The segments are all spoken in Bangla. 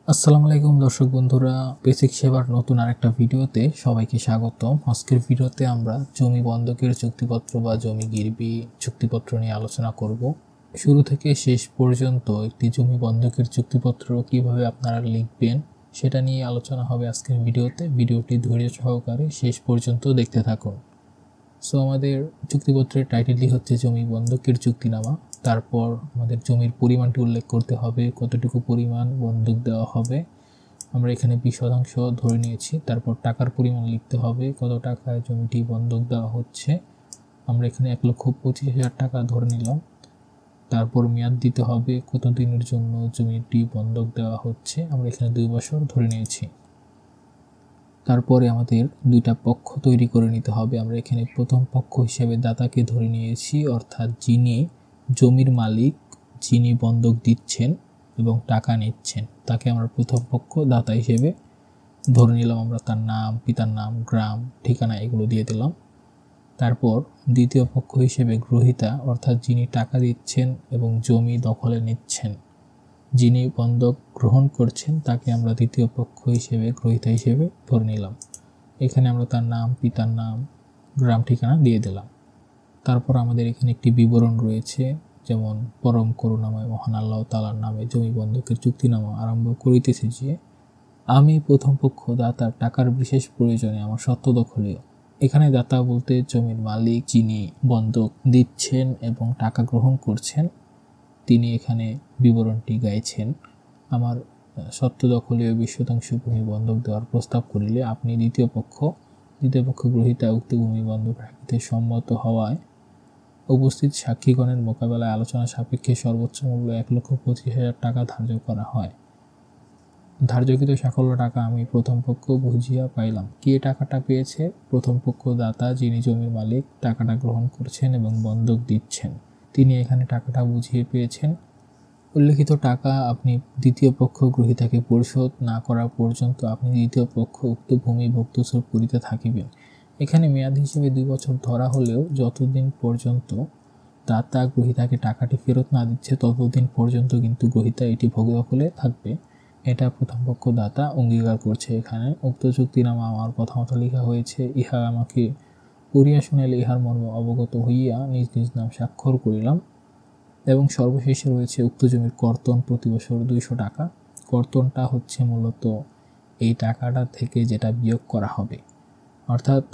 আসসালামু আলাইকুম দর্শক বন্ধুরা, বেসিক সেবার নতুন আরেকটা ভিডিওতে সবাইকে স্বাগতম। আজকের ভিডিওতে আমরা জমি বন্ধকের চুক্তিপত্র বা জমি গিরবি চুক্তিপত্র নিয়ে আলোচনা করব। শুরু থেকে শেষ পর্যন্ত একটি জমি বন্ধকের চুক্তিপত্র কিভাবে আপনারা লিখবেন সেটা নিয়ে আলোচনা হবে আজকের ভিডিওতে। ভিডিওটি ধৈর্য সহকারে শেষ পর্যন্ত দেখতে থাকুন। সো আমাদের চুক্তিপত্রের টাইটেলটি হচ্ছে জমি বন্ধকের চুক্তিনামা। তারপর আমাদের জমির পরিমাণটি উল্লেখ করতে হবে, কতটুকু পরিমাণ বন্ধক দেওয়া হবে। আমরা এখানে 20% ধরে নিয়েছি। তারপর টাকার পরিমাণ লিখতে হবে, কত টাকায় জমিটি বন্ধক দেওয়া হচ্ছে। আমরা এখানে 1,25,000 টাকা ধরে নিলাম। তারপর মেয়াদ দিতে হবে, কত দিনের জন্য জমিটি বন্ধক দেওয়া হচ্ছে। আমরা এখানে 2 বছর ধরে নিয়েছি। তারপরে আমাদের দুইটা পক্ষ তৈরি করে নিতে হবে। আমরা এখানে প্রথম পক্ষ হিসেবে দাতাকে ধরে নিয়েছি, অর্থাৎ যিনি জমির মালিক, যিনি বন্ধক দিচ্ছেন এবং টাকা নিচ্ছেন, তাকে আমরা প্রথম পক্ষ দাতা হিসেবে ধরে নিলাম। আমরা তার নাম, পিতার নাম, গ্রাম, ঠিকানা এগুলো দিয়ে দিলাম। তারপর দ্বিতীয় পক্ষ হিসেবে গ্রহীতা, অর্থাৎ যিনি টাকা দিচ্ছেন এবং জমি দখলে নিচ্ছেন, যিনি বন্ধক গ্রহণ করছেন, তাকে আমরা দ্বিতীয় পক্ষ হিসেবে গ্রহীতা হিসেবে ধরে নিলাম। এখানে আমরা তার নাম, পিতার নাম, গ্রাম, ঠিকানা দিয়ে দিলাম। তারপর আমাদের এখানে একটি বিবরণ রয়েছে, যেমন পরম করুণাময় মহান আল্লাহ তাআলার নামে জমি বন্ধকের চুক্তিনামা আরম্ভ করিতেছি যে, আমি প্রথম পক্ষ দাতার টাকার বিশেষ প্রয়োজনে আমার সত্ত্ব দখলীয়। এখানে দাতা বলতে জমির মালিক, যিনি বন্ধক দিচ্ছেন এবং টাকা গ্রহণ করছেন, তিনি এখানে বিবরণটি গাইছেন। আমার সত্ত্ব দখলীয় 20% ভূমি বন্ধক দেওয়ার প্রস্তাব করিলে আপনি দ্বিতীয় পক্ষ গ্রহীতা উক্ত ভূমি বন্ধক রাখিতে সম্মত হওয়ায় উপস্থিত সাক্ষীগণের মোকাবেলায় আলোচনা সাপেক্ষে সর্বোচ্চ মূল্য 1,25,000 টাকা ধার্য করা হয়। ধার্যকৃত সকল টাকা আমি প্রথম পক্ষ বুঝিয়া পাইলাম। কে টাকাটা পেয়েছে? প্রথম পক্ষ দাতা, যিনি জমির মালিক, টাকাটা গ্রহণ করছেন এবং বন্ধক দিচ্ছেন, তিনি এখানে টাকাটা বুঝিয়ে পেয়েছেন। উল্লেখিত টাকা আপনি দ্বিতীয় পক্ষ গ্রহীতাকে পরিশোধ না করা পর্যন্ত আপনি দ্বিতীয় পক্ষ উক্ত ভূমি ভোক্তস্বরূপ করিতে থাকিবেন। এখানে মেয়াদ হিসেবে 2 বছর ধরা হলেও যতদিন পর্যন্ত দাতা গ্রহীতাকে টাকাটি ফেরত না দিচ্ছে ততদিন পর্যন্ত কিন্তু গ্রহীতা এটি ভোগ দখলে থাকবে। এটা প্রথম পক্ষ দাতা অঙ্গীকার করছে। এখানে উক্ত চুক্তিনামা আমার কথা মতো লেখা হয়েছে। ইহা আমাকে পড়িয়া শুনাইলে ইহার মর্ম অবগত হইয়া নিজ নিজ নাম স্বাক্ষর করিলাম। এবং সর্বশেষে রয়েছে উক্ত জমির কর্তন প্রতি বছর 200 টাকা। কর্তনটা হচ্ছে মূলত এই টাকাটা থেকে যেটা বিয়োগ করা হবে, অর্থাৎ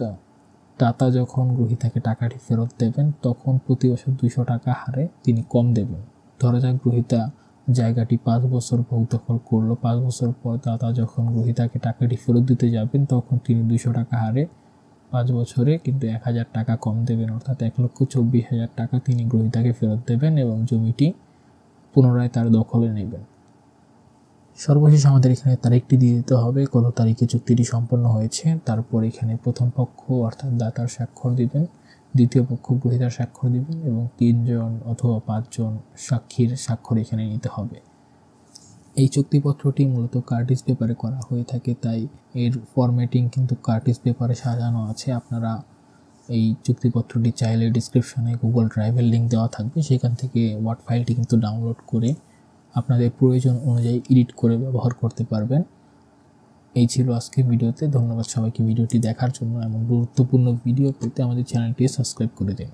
দাতা যখন গ্রহীতাকে টাকাটি ফেরত দেবেন তখন প্রতি বছর 200 টাকা হারে তিনি কম দেবেন। ধরা যাক গ্রহীতা জায়গাটি 5 বছর ভোগ দখল করলো, 5 বছর পর দাতা যখন গ্রহীতাকে টাকাটি ফেরত দিতে যাবেন তখন তিনি 200 টাকা হারে 5 বছরে কিন্তু 1,000 টাকা কম দেবেন, অর্থাৎ 1,24,000 টাকা তিনি গ্রহীতাকে ফেরত দেবেন এবং জমিটি পুনরায় তার দখলে নেবেন। সর্বশেষ আমাদের এখানে তারিখটি দিয়ে দিতে হবে, কত তারিখে চুক্তিটি সম্পন্ন হয়েছে। তারপর এখানে প্রথম পক্ষ অর্থাৎ দাতার স্বাক্ষর দিবেন, দ্বিতীয় পক্ষ গ্রহীতার স্বাক্ষর দিবেন এবং 3 জন অথবা 5 জন সাক্ষীর স্বাক্ষর এখানে নিতে হবে। এই চুক্তিপত্রটি মূলত কার্টিজ পেপারে করা হয়ে থাকে, তাই এর ফরম্যাটিং কিন্তু কার্টিজ পেপারে সাজানো আছে। আপনারা এই চুক্তিপত্রটি চাইলে ডিসক্রিপশনে গুগল ড্রাইভের লিঙ্ক দেওয়া থাকবে, সেখান থেকে ওয়ার্ড ফাইলটি কিন্তু ডাউনলোড করে আপনাদের প্রয়োজন অনুযায়ী এডিট করে ব্যবহার করতে পারবেন। এই ছিল আজকের ভিডিওতে। ধন্যবাদ সবাইকে ভিডিওটি দেখার জন্য। এমন গুরুত্বপূর্ণ ভিডিও পেতে আমাদের চ্যানেলটি সাবস্ক্রাইব করে দিন।